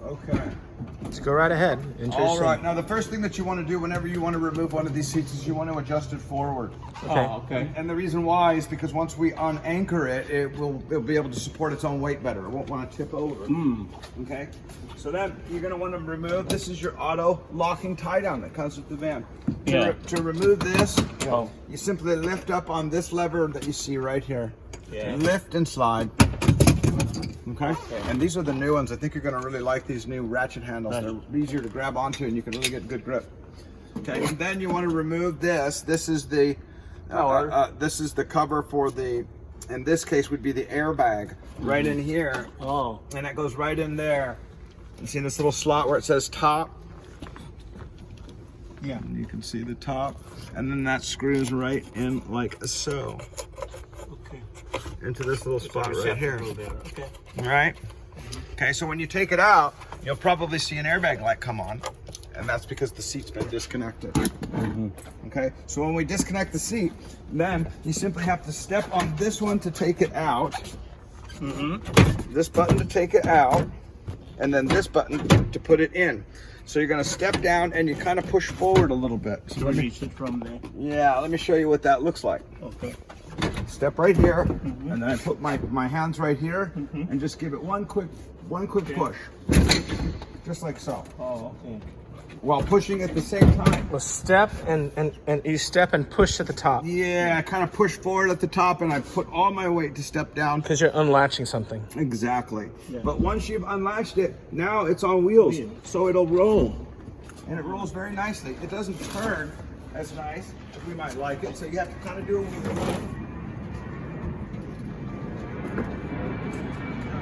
Okay. Let's go right ahead. All right. Now, the first thing that you want to do whenever you want to remove one of these seats is you want to adjust it forward. Okay. Oh, okay. And the reason why is because once we unanchor it, it'll be able to support its own weight better. It won't want to tip over. Okay. So then you're going to want to remove. This is your auto locking tie down that comes with the van. Yeah. To remove this, Oh. you simply lift up on this lever that you see right here. Yeah. Lift and slide. Okay. And these are the new ones. I think you're going to really like these new ratchet handles. They're easier to grab onto, and you can really get good grip. Okay. And then you want to remove this. This is the this is the cover for the. In this case, would be the airbag right in here, Oh. and it goes right in there. You see this little slot where it says top? Yeah. And you can see the top, and then that screws right in like so Okay. into this little spot right here. Okay. All right. Okay, so when you take it out, you'll probably see an airbag light come on, and that's because the seat's been disconnected. Okay, so when we disconnect the seat, then you simply have to step on this one to take it out, this button to take it out, and then this button to put it in. So you're going to step down and you kind of push forward a little bit. So Release it from there. yeah, let me show you what that looks like. Okay. Step right here, and then I put my hands right here, and just give it one quick push, just like so, Oh, okay. while pushing at the same time. Well, step and you step and push at the top Yeah, I kind of push forward at the top, and I put all my weight to step down. because you're unlatching something. Exactly. Yeah. But once you've unlatched it, now it's on wheels, so it'll roll, and it rolls very nicely. It doesn't turn as nice as we might like it, so you have to kind of do it with it.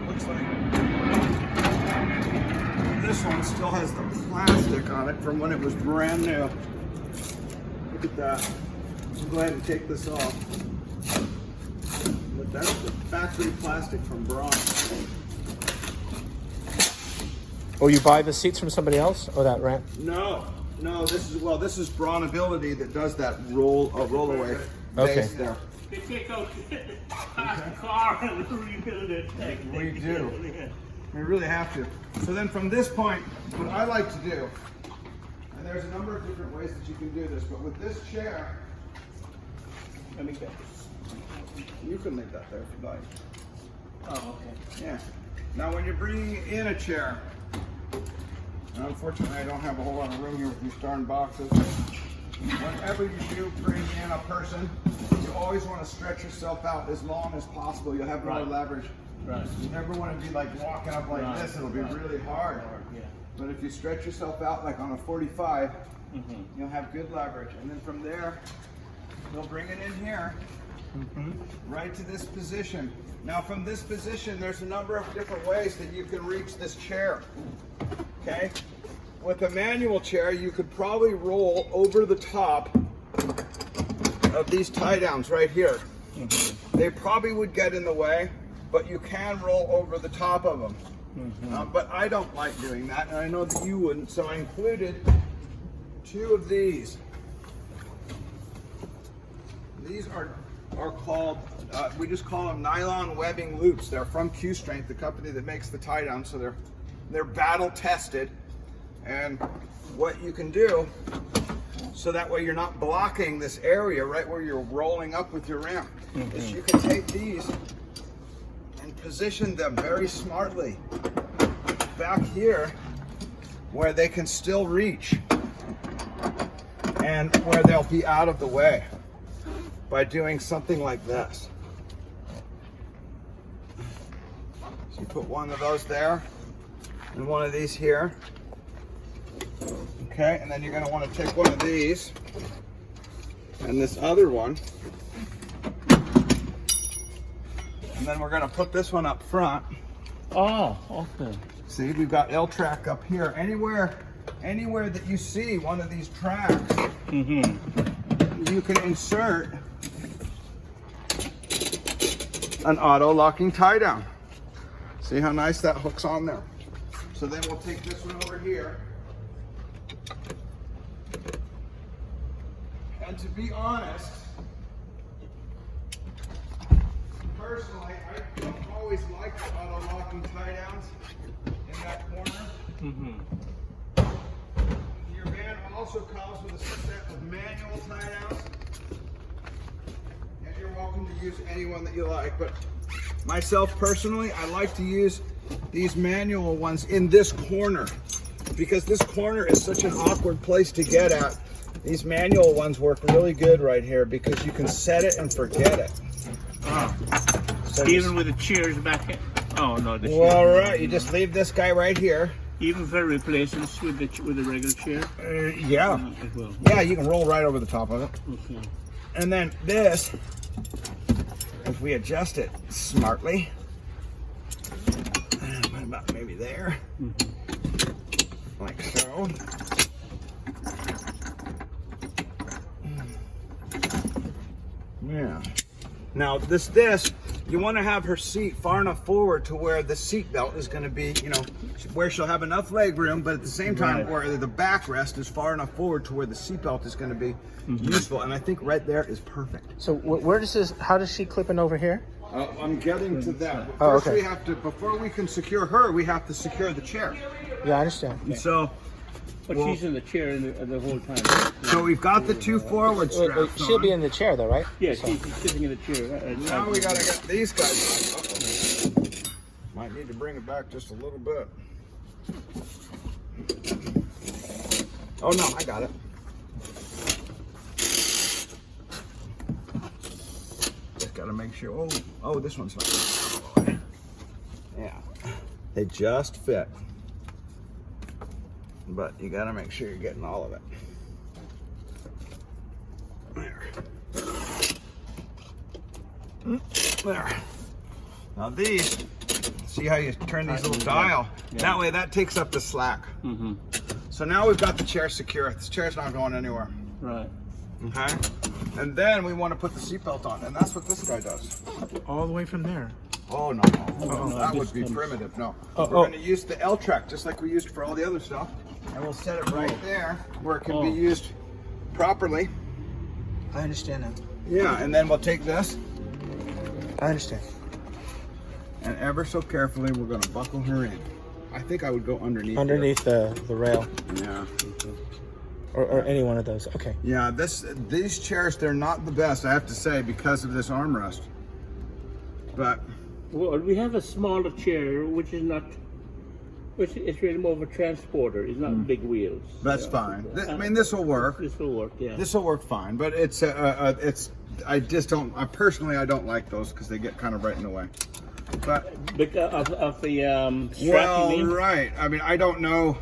Looks like this one still has the plastic on it from when it was brand new. Look at that. I'll go ahead and take this off. But that's the factory plastic from Braun. Oh, you buy the seats from somebody else, or that rent? No, this is Braun Ability that does that roll away base Okay. there. They take out the car and rebuild it. We do. We really have to. So then from this point, what I like to do, and there's a number of different ways that you can do this, but with this chair, Let me get. you can leave that there if you like. Oh, okay. Yeah. Now when you're bringing in a chair, and unfortunately I don't have a whole lot of room here with these darn boxes, whenever you do bring in a person, you always want to stretch yourself out as long as possible. You'll have more Right. leverage. Right. You never want to be like walking up like Right. this, it'll be really hard. Yeah. But if you stretch yourself out like on a 45, you'll have good leverage. And then from there, you'll bring it in here, right to this position. Now from this position, there's a number of different ways that you can reach this chair, okay? With a manual chair, you could probably roll over the top of these tie downs right here. They probably would get in the way, but you can roll over the top of them. But I don't like doing that, and I know that you wouldn't, so I included two of these. These are called, we just call them nylon webbing loops. They're from Q-Strength, the company that makes the tie down, so they're battle tested. And what you can do, so that way you're not blocking this area right where you're rolling up with your ramp, is you can take these and position them very smartly back here where they can still reach and where they'll be out of the way by doing something like this. So you put one of those there and one of these here. Okay, and then you're going to want to take one of these and this other one, and then we're going to put this one up front. Oh, okay. See, we've got L-track up here. Anywhere that you see one of these tracks, you can insert an auto locking tie down. See how nice that hooks on there. So then we'll take this one over here. And to be honest, personally, I don't always like the auto locking tie downs in that corner. Your van also comes with a set of manual tie downs. And you're welcome to use any one that you like, but myself personally, I like to use these manual ones in this corner because this corner is such an awkward place to get at. These manual ones work really good right here because you can set it and forget it. So Even with the chairs back in. Oh no, the well, chair. right, you just leave this guy right here. Even for replacements with the regular chair. Yeah. As well. Yeah, you can roll right over the top of it. Okay. And then this, if we adjust it smartly, what about maybe there? Like so. Yeah. Now this, you want to have her seat far enough forward to where the seat belt is going to be, you know, where she'll have enough leg room, but at the same time Right. where the backrest is far enough forward to where the seat belt is going to be useful. And I think right there is perfect. So where does this? How does she clip in over here? I'm getting to that. Oh, First, okay. we have to, before we can secure her, we have to secure the chair. Yeah, I understand. So, But Well- she's in the chair the whole time. so we've got the two forward straps. She'll be on. in the chair though, right? Yeah, So- she's sitting in the chair. Now we gotta get these guys on. Uh-oh. Might need to bring it back just a little bit. Oh no, I got it. Just gotta make sure. Oh, this one's not. Yeah, they just fit. But you gotta make sure you're getting all of it. There. Now these, see how you turn these little dial? Yeah. That way that takes up the slack. So now we've got the chair secure. This chair's not going anywhere. Right. Okay? And then we want to put the seatbelt on, and that's what this guy does. All the way from there. Oh no, no, that this would be comes- primitive. No, Oh, we're oh. going to use the L track just like we used for all the other stuff, and we'll set it right there where it can be Oh. used properly. I understand now. Yeah, and then we'll take this, I understand. and ever so carefully we're going to buckle her in. I think I would go underneath. Underneath the rail, Here. Yeah. or any one of those. Okay. Yeah, these chairs, they're not the best, I have to say, because of this armrest. But Well, we have a smaller chair, which is really more of a transporter. It's not big wheels. that's fine. I mean, this will work. This will work. Yeah. This will work fine, but it's I just don't. I personally don't like those because they get kind of right in the way. But Because of the strap, well, you mean? right. I mean, I don't know.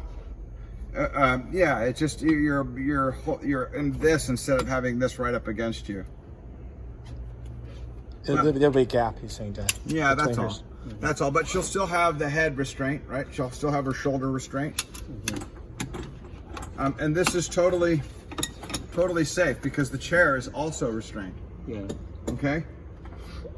Yeah, it's just you're in this instead of having this right up against you. There'll be a gap. He's saying, Dad. Yeah, that's between all. hers. That's all. But she'll still have the head restraint, right? She'll still have her shoulder restraint. And this is totally safe because the chair is also restrained. Yeah. Okay.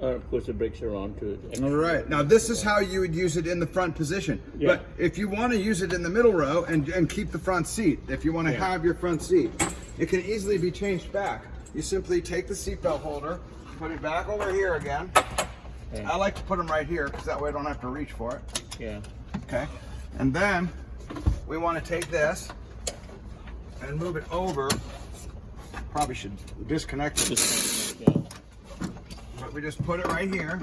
Of course, the brakes are on too. All right. Now this is how you would use it in the front position. Yeah. But if you want to use it in the middle row and keep the front seat, if you want to have your front seat, it can easily be changed back. You simply take the seatbelt holder, put it back over here again. Yeah. I like to put them right here because that way I don't have to reach for it. Yeah. Okay. And then we want to take this and move it over. Probably should disconnect it. Yeah. But we just put it right here.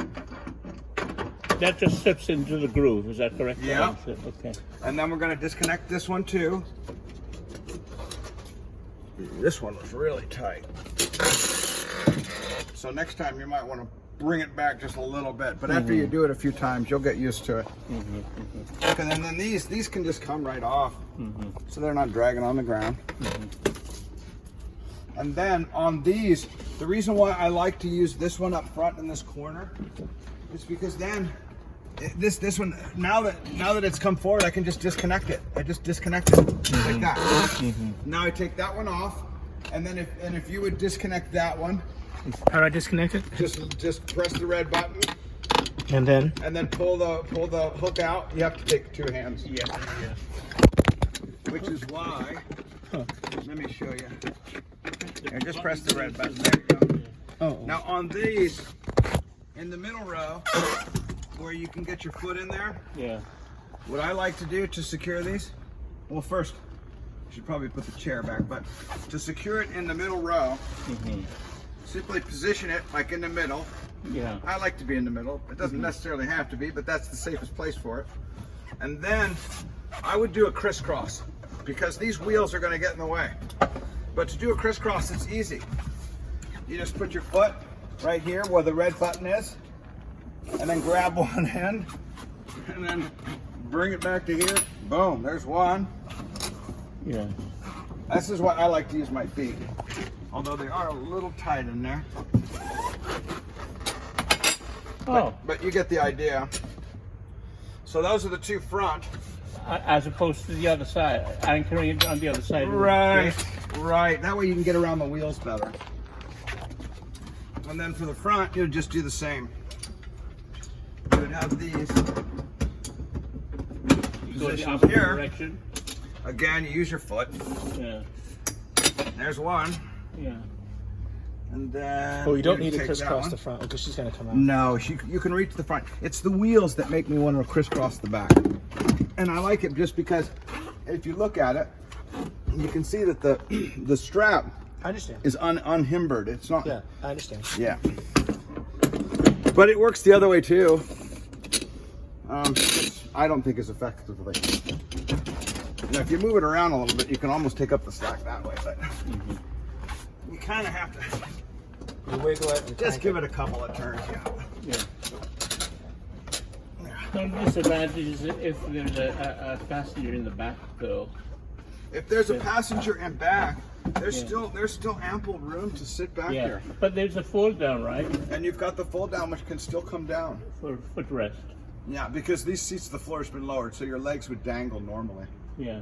That just slips into the groove. Is that correct? Yeah. Okay. And then we're going to disconnect this one too. This one was really tight. So next time you might want to bring it back just a little bit. But after you do it a few times, you'll get used to it. Okay, and then these can just come right off. So they're not dragging on the ground. And then on these, the reason why I like to use this one up front in this corner is because then this one, now that it's come forward, I can just disconnect it. I just disconnect it like that. Now I take that one off, and then if you would disconnect that one, How do I disconnect it? just press the red button And then. and then pull the hook out. You have to take two hands. Yeah. Which is why. Let me show you. Here, just press the red button. There you go. Oh. Now on these, in the middle row, where you can get your foot in there, Yeah. what I like to do to secure these, well, first, I should probably put the chair back, but to secure it in the middle row, simply position it like in the middle. Yeah. I like to be in the middle. It doesn't necessarily have to be, but that's the safest place for it. And then I would do a crisscross because these wheels are going to get in the way. But to do a crisscross, it's easy. You just put your foot right here where the red button is, and then grab one end, and then bring it back to here. Boom, there's one. Yeah. This is what I like to use my feet, although they are a little tight in there. Oh, But you get the idea. So those are the two front. as opposed to the other side, anchoring it on the other side. Right, right. That way you can get around the wheels better. And then for the front, you'll just do the same. You would have these You go the positions opposite here. direction. Again, you use your foot. Yeah. There's one. Yeah. And then Oh, you don't you need to take that crisscross one. the front because she's gonna come out. No, you can reach the front. It's the wheels that make me want to crisscross the back. And I like it just because if you look at it, you can see that the strap I understand. is unhimbered. It's not. Yeah, I understand. Yeah. But it works the other way too. I don't think as effectively. Now, if you move it around a little bit, you can almost take up the slack that way. But you kind of have to You wiggle it. And just give it a couple of turns. Yeah. Yeah. Some disadvantages if there's a passenger in the back, though. If there's a passenger in back, there's Yeah. still ample room to sit back Yeah. there. But there's a fold down, right? And you've got the fold down, which can still come down. For footrest. Yeah, because these seats, the floor has been lowered, so your legs would dangle normally. Yeah.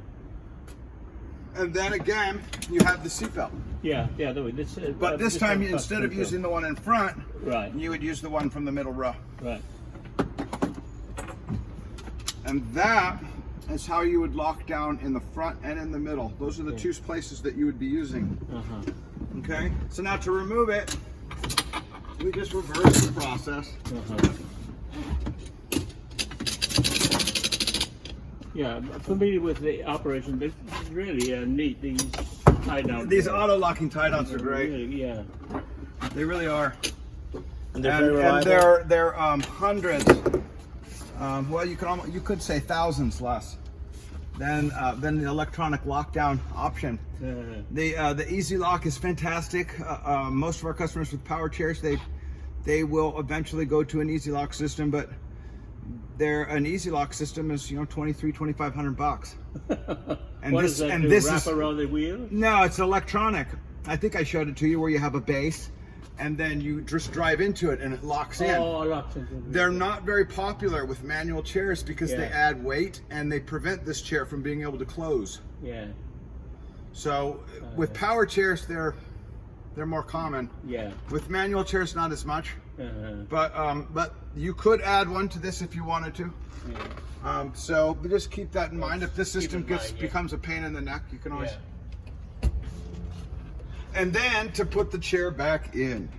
And then again, you have the seatbelt. Yeah. Yeah. This, But this time, instead of using the one in front, Right. you would use the one from the middle row. Right. And that is how you would lock down in the front and in the middle. Those are the two places that you would be using. Okay? So now to remove it, we just reverse the process. Yeah, I'm familiar with the operation. They're really neat. These tie down. These auto locking tie downs are great. Really, yeah. They really are. And they're very And reliable. they're hundreds. Well, you could say thousands less than the electronic lockdown option. The Easy Lock is fantastic. Most of our customers with power chairs, they will eventually go to an Easy Lock system, but an Easy Lock system is $2,500. And What this does that and do? this Wrap is around the wheel? no, it's electronic. I think I showed it to you where you have a base, and then you just drive into it and it locks in. Oh, lots of They're not very popular with manual chairs because they Yeah. add weight and they prevent this chair from being able to close. Yeah. So with power chairs, they're more common. Yeah. With manual chairs, not as much. Uh-huh. But you could add one to this if you wanted to. Yeah. So just keep that in mind. If this Keep system in mind, yeah. becomes a pain in the neck, you can always. Yeah. And then to put the chair back in.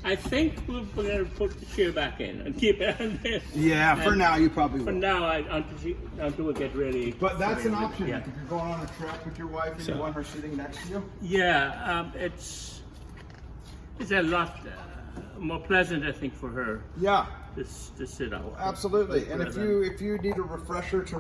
I think we're going to put the chair back in and keep it on there. Yeah, for And now you probably For will. now, until we get ready. But that's an option. Yeah. If you're going on a trip with your wife and you want her sitting next to you. Yeah, it's a lot more pleasant, I think, for her Yeah, to sit out. absolutely. And rather if you need a refresher to